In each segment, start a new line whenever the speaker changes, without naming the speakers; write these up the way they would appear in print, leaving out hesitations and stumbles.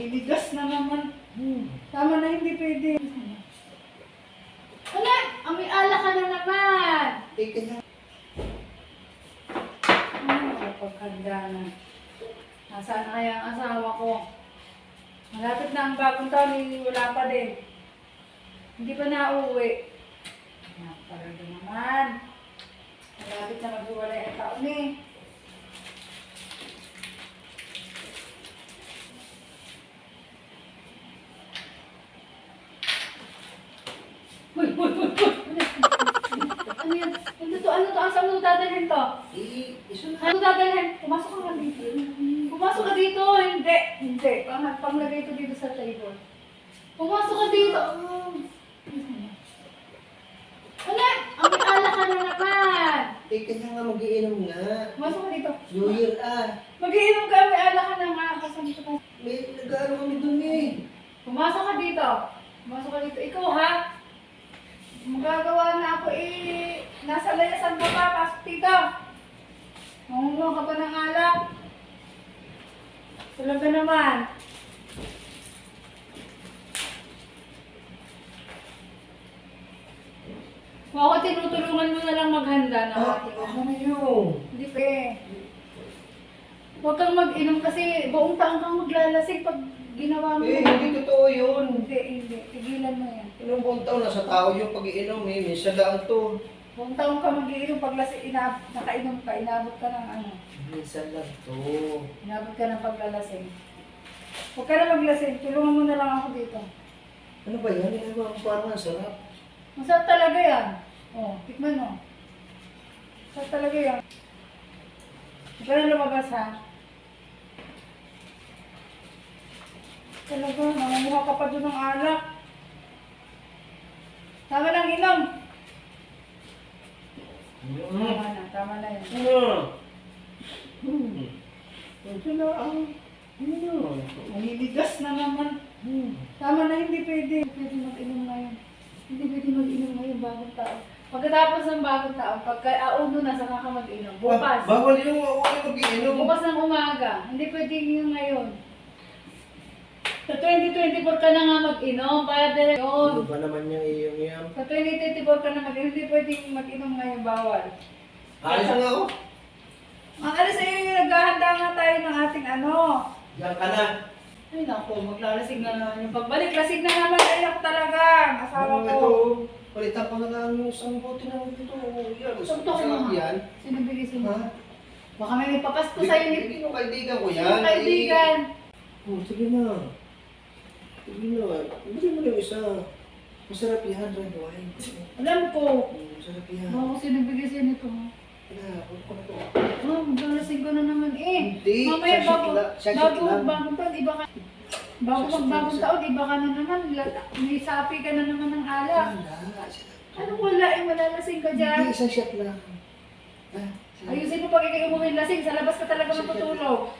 Maniligas na naman. Tama na, hindi pwede. Ano? May ala ka na naman.
Kaya.
Pagkanda na. Nasaan na kaya ang asawa ko? Malapit na ang bagong taon, wala pa din. Hindi pa nauwi. Napalaga naman. Malapit na maghiwalay ang taon eh. Uy! Ano yan? Ano to? Saan mo dadalhin to? Ano dadalhin? Pumasok ka dito. Pumasok ka dito! Hindi. Panglagay ito dito sa table. Pumasok ka dito! Ano? May ala ka na naman!
Kaya nga mag-iinom nga.
Pumasok ka dito.
New Year
Mag-iinom ka, may ala ka na nga. Kasama ka.
May nag-aaral kami dun eh.
Pumasok ka dito. Pumasok ka dito. Ikaw ha? Magagawa na ako eh. Nasa layasan ka pa. Pasok dito. Mangunguha ka pa ng alak. Talaga naman. Kung ako tinutulungan mo na lang maghanda na ating
Ako na yun.
Hindi pa eh. Huwag kang mag-inom kasi buong taon kang maglalasing pag ginawa mo.
Hindi totoo yun.
Hindi. Tigilan mo yan.
Ilang buong taon nasa tao yung pag-iinom eh. Minsan lang to.
Buong taon ka mag-iinom pag nakainom ka, inabot ka ng ano.
Minsan lang to.
Inabot ka ng paglalasing. Huwag ka na maglasing. Tulungan mo na lang ako dito.
Ano ba yan? Ginagawa ko parang ang sarap.
Masarap talaga yan. Oh, tikman mo. Masarap talaga yan. Huwag ka na lumabas ha. Talaga, mangunguha ka pa doon ng alak. Tama lang, inom. Tama na yan.
Ito na ang...
Maniligas na naman. Tama na, hindi pwede. Hindi pwede mag-inom ngayon. Hindi pwede mag-inom ngayon bagong taon. Pagkatapos ng bagong taon, pagka-auno na, saka ka mag-inom. Bukas.
Bawal yung mag-iinom.
Bukas ng umaga. Hindi pwede yung ngayon. Sa 2024 ka na nga mag-inom, para dire yun.
Ano ba naman yung iyong yan?
Sa 2024 ka na mag-inom, hindi pwede mag-inom ngayon, bawal.
Alis na ako.
Ang alis sa'yo yung naghahanda nga tayo ng ating ano.
Yan ka na.
Ay naku, maglalasing na naman yung pagbalik. Lasing na naman, ay naku talaga. Asawa ko.
Ito, palitan ko na lang yung isang bote ng ito. Yan,
Suntok mo
sarap yan.
Sino bigay sa'yo?
Ha?
Baka may papasko sa'yo ni
Hindi yung kaibigan ko yan.
kaibigan.
Sige na. Sige na. Bili mo na yung isa. Masarap yan, red wine.
Alam ko.
Masarap yan.
Baka sino bigay sa'yo nito.
Wala, huwag ko na to.
Maglalasing ko na naman eh.
Hindi,
Mamaya bago
sachet lang.
bagong taon, iba ka. Bago magbagong taon, iba ka na naman. May sapi ka na naman ng alak.
Wala.
Ano wala eh, malalasing ka dyan.
Hindi, isang shot lang.
Ayusin mo pag ikaw umuwi lasing, sa labas ka talaga matutulog.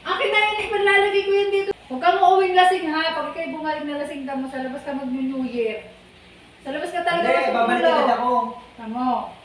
Akin na yun, ipalalagay ko yun dito. Huwag kang uuwing lasing ha, pag ikaw'y bungaling na lasing ka mo, sa labas ka mag-New Year. Sa labas ka talaga matutulog.
Hindi, babalik agad ako.
Tamo.